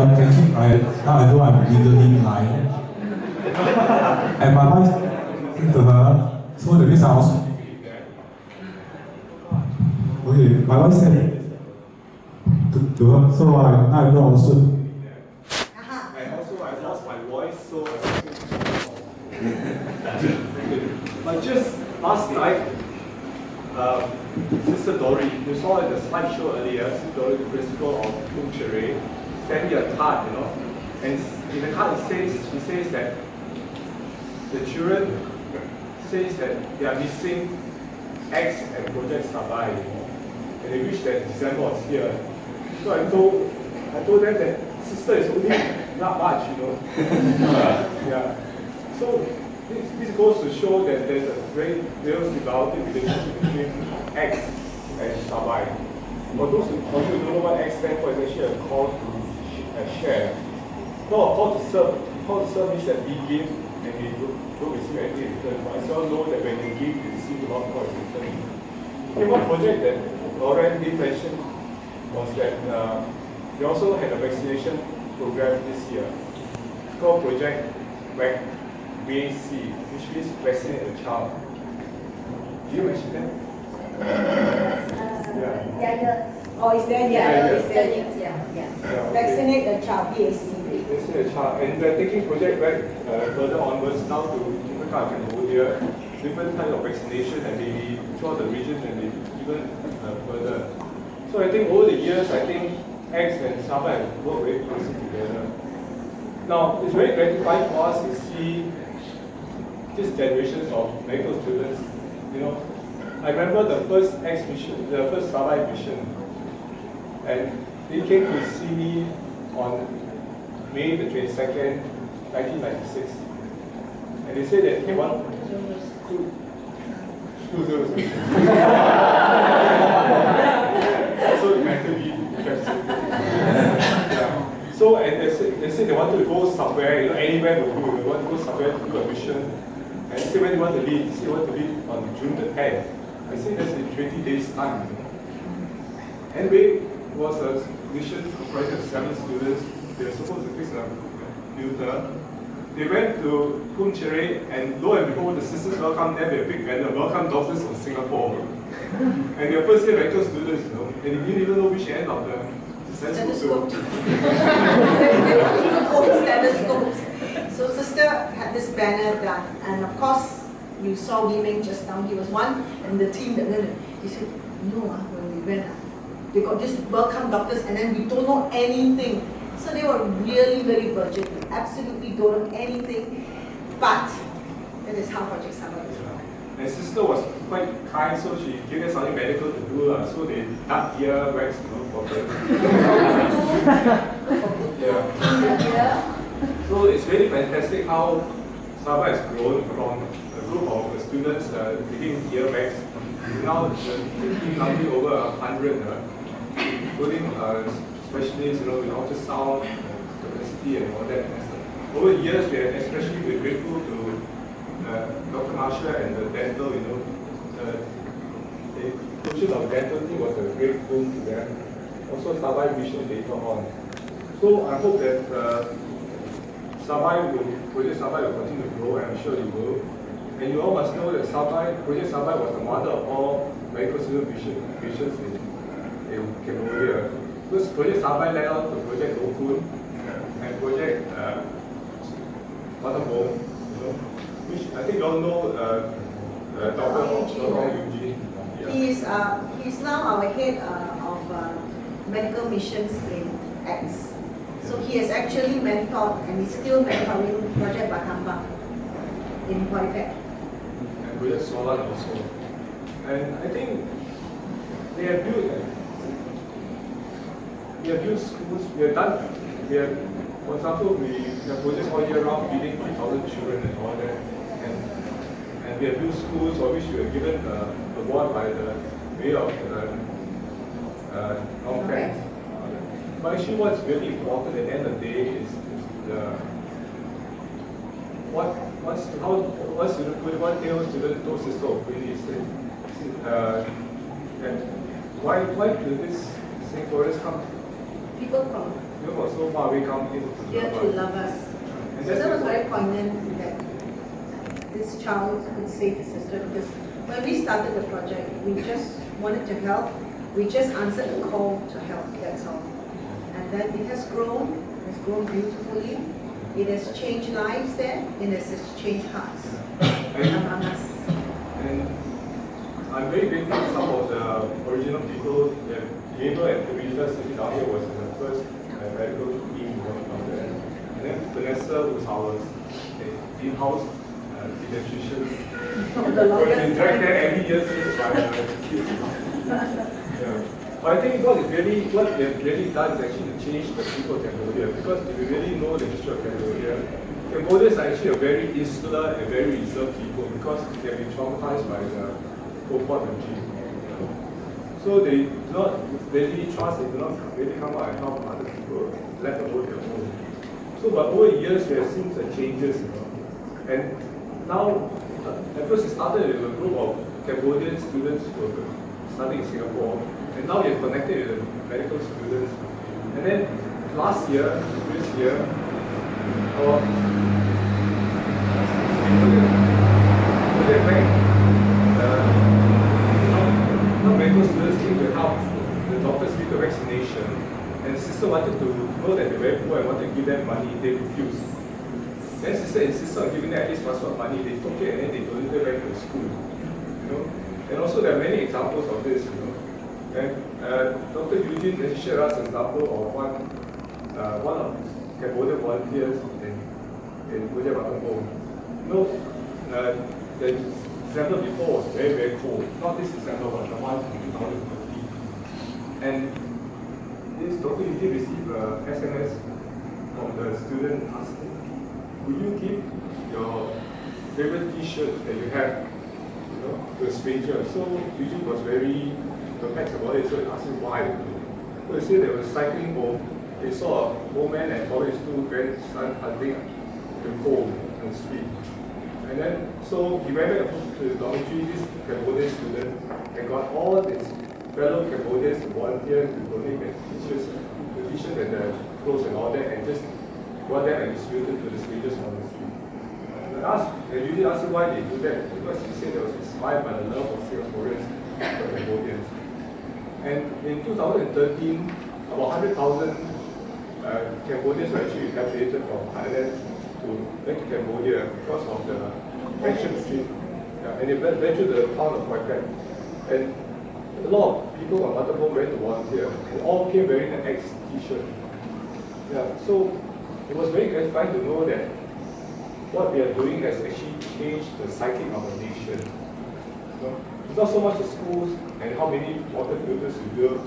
I can keep quiet. Now I know I'm legally blind. And my wife said to her, so the means I also. Okay, my wife said to her, so now I know also. And also I lost my voice, so but just last night, Sister Dory, you saw in the slideshow earlier, Sister Dory, the principal of Kumchere, sent me a card, and in the card she says that the children says that they are missing X and Project Sabai, and they wish that December was here. So I told them that sister is only not much, yeah. So this goes to show that there's a very real symbiotic relationship between X and Sabai. For those who don't know what X stands for, it's actually a call to share. No, call to serve. Call to serve means that we give and we don't receive anything in return. But I still know that when you give, you receive a lot more in return. Okay, one project that Lauren did mention was that we also had a vaccination program this year. It's called Project VAC, which means vaccinate a child. Did you mention that? Oh, is there? Yeah. Vaccinate the child, VAC. Vaccinate a child. And we're taking Project VAC further onwards now to different kinds of Cambodia, different kinds of vaccination, and maybe throughout the region and maybe even further. So I think over the years, X and Sabai have worked very closely together. Now, it's very gratifying for us to see these generations of medical students. I remember the first X mission, the first Sabai mission, and they came to see me on May the 22nd, 1996. And they said that they want to. So mentally interested. Yeah. So and they said they wanted to go somewhere, anywhere to do. They want to go somewhere to do a mission. And they said when they want to leave, they said they want to leave on June the 10th. I said that's in 20 days time. Anyway, it was a mission comprising of 7 students. They were supposed to fix a computer. They went to Kumchere, and lo and behold, the sisters welcomed them with a big banner, welcome doctors from Singapore. And their first year medical students, and they didn't even know which end of the stethoscope. Stethoscopes. So sister had this banner done, and of course, you saw Wee just now, he was one in the team that went. He said, when we went, they got this welcome doctors, and then we don't know anything. So they were really very virgin, absolutely don't know anything, but that is how Project Sabai is run. And sister was quite kind, so she gave us something medical to do, so they dug ear wax for them. Yeah. So it's really fantastic how Sabai has grown from a group of students taking ear wax to now taking something over 100, including specialists, with ultrasound capacity and all that. Over the years, we have especially been grateful to Dr. Marsha and the dental, the inclusion of dental team was a great boon to them. Also, Sabai mission later on. So I hope that Project Sabai will continue to grow, and I'm sure it will. And you all must know that Project Sabai was the mother of all medical student missions in Cambodia. Because Project Sabai led on to Project Dokun and Project Waterboom, which I think you all know Dr. Eugene. Yeah. He's now our head of medical missions in X. So he has actually mentored and is still mentoring Project Batamba in Polytech. And Project Solar also. And I think they have built schools, for example, we have projects all year round feeding 3,000 children and all that. And we have built schools for which we were given an award by the mayor of Phnom Penh. But actually what's really important at the end of the day is what Taylor student told Sister Opini is that why do these Singaporeans come? People from from so far away come here Here to love us. And So that's that was the- very poignant that this child could save his sister, because when we started the project, we just wanted to help. We just answered the call to help, that's all. And then it has grown beautifully. It has changed lives there, and it has changed hearts among us. And I'm very grateful to some of the original people. Gabriel and Teresa sitting down here was the first medical team who worked on there. And then Vanessa was our in-house pediatrician. The We've been longest dragged time. there every year since my kids. Yeah. But I think what they've really done is actually to change the people of Cambodia, because if you really know the history of Cambodia, Cambodians are actually a very insular and very reserved people because they have been traumatized by the Pol Pot regime. So they do not really trust, they do not really come out and help other people, let alone their own. So but over the years we have seen the changes, And now, at first it started with a group of Cambodian students who were studying in Singapore, and now they're connected with the medical students. And then last year, this year, medical students came to help the doctors with the vaccination, and the sister wanted to know that they're very poor and wanted to give them money. They refused. Then sister insisted on giving them at least passport money. They took it and then they donated back to the school. And also there are many examples of this. And Dr. Eugene then shared us an example of one of Cambodian volunteers in Bujia Batambo. The December before was very, very cold. Not this December, but the one in 2015. And this Dr. Eugene received an SMS from the student asking, will you give your favorite t-shirt that you have to a stranger? So Eugene was very perplexed about it, so he asked him why. So he said they were cycling home, they saw an old man and probably his two grandsons hunting the coal on the street. And then, so he went back to the dormitory, this Cambodian student, and got all his fellow Cambodians to volunteer to donate their t-shirts, the t-shirts and the clothes and all that, and just got them and distributed to the strangers on the street. I usually ask him why they do that, because he said they was inspired by the love of Singaporeans for Cambodians. And in 2013, about 100,000 Cambodians were actually repatriated from Thailand back to Cambodia because of the action between, and they went to the town of Phoi Kat. And a lot of people on Batambo went to volunteer, and all came wearing the X t-shirt. So it was very gratifying to know that what we are doing has actually changed the psyche of a nation. It's not so much the schools and how many water filters you build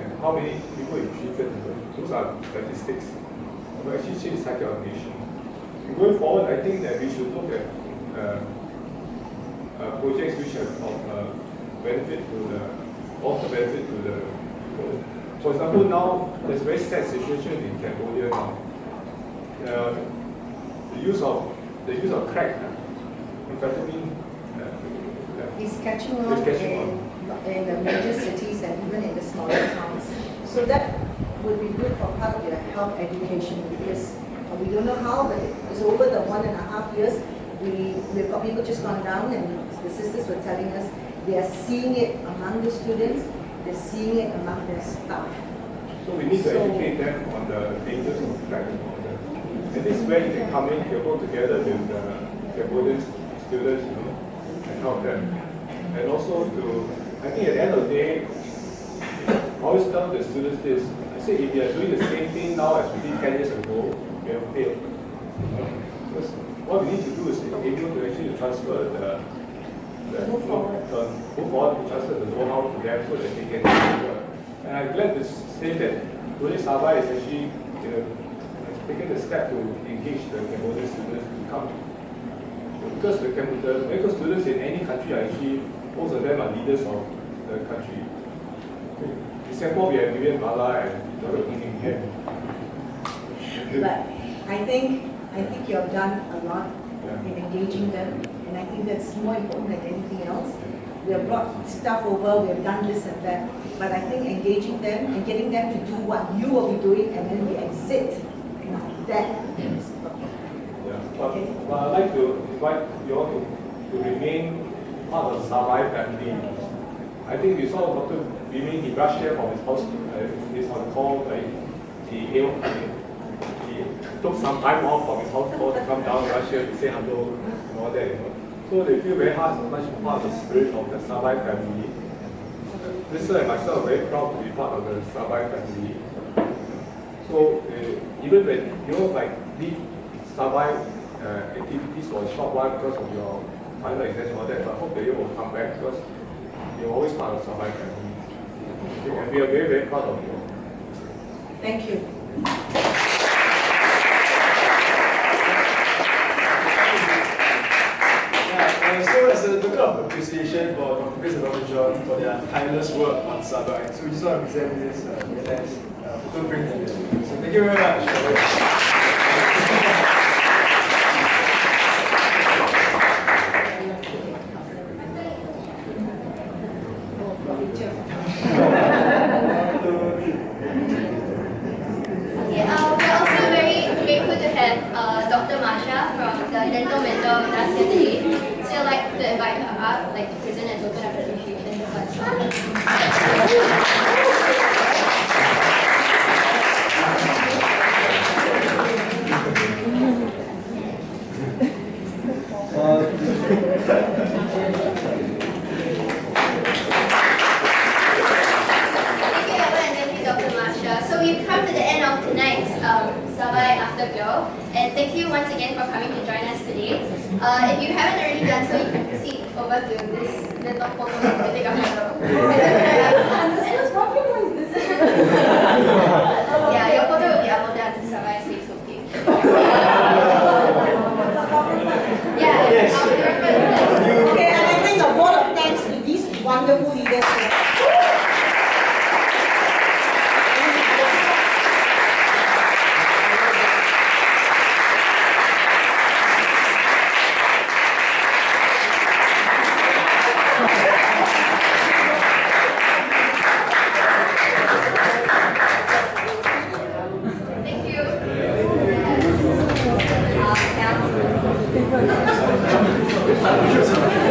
and how many people you treated. Those are statistics. But actually change the psyche of a nation. And going forward, I think that we should look at projects which have benefit to the, also benefit to the. For example, now there's a very sad situation in Cambodia now. The use of crack, amphetamine. Is catching on in the major cities and even in the smaller towns. So that would be good for part of their health education, because we don't know how, but it's over the 1.5 years. We've got people just gone down, and the sisters were telling us they are seeing it among the students, they're seeing it among their staff. So we need to educate them on the dangers of crack and all that. And this is where you can come in, you work together with the Cambodian students, and help them. And also I think at the end of the day, I always tell the students this, I say if you are doing the same thing now as we did 10 years ago, we have failed. Because what we need to do is able to actually transfer move forward to transfer the know-how to them so that they can deliver. And I'm glad to say that today Sabai is actually taken the step to engage the Cambodian students to come. Because the medical students in any country are actually, most of them are leaders of the country. In Singapore, we have Vivian Bala and Dr. King here. But I think you have done a lot in engaging them, and I think that's more important than anything else. we have brought stuff over, we have done this and that. But I think engaging them and getting them to do what you will be doing, and then we exit. That is okay. But I'd like to invite you all to remain part of the Sabai family. I think we saw Dr. Biming, he rushed here from his house, he's on call, he took some time off from his house call to come down to Russia to say hello and all that, So they feel very much part of the spirit of the Sabai family. Priscilla and myself are very proud to be part of the Sabai family. So even when leave Sabai activities for a short while because of your final exams and all that, but I hope that you will come back because you're always part of Sabai family. And we are very, very proud of you. Thank you. So as a token of appreciation for Dr. Chris and Dr. John for their tireless work on Sabai, so we just want to present this photo print. So thank you very much. Dr. Masha from the Dental Mentor with us here today. So I'd like to invite her up, to present a token of appreciation to us. Thank you, Ella, and thank you, Dr. Masha. So we've come to the end of tonight's Sabai Afterglow, and thank you once again for coming to join us today. If you haven't already done so, you can proceed over to this little photo to take a photo. Yeah, your photo will be uploaded to Sabai's Facebook page. Yeah, yes. Okay, and I bring a vote of thanks to these wonderful leaders here. Thank you.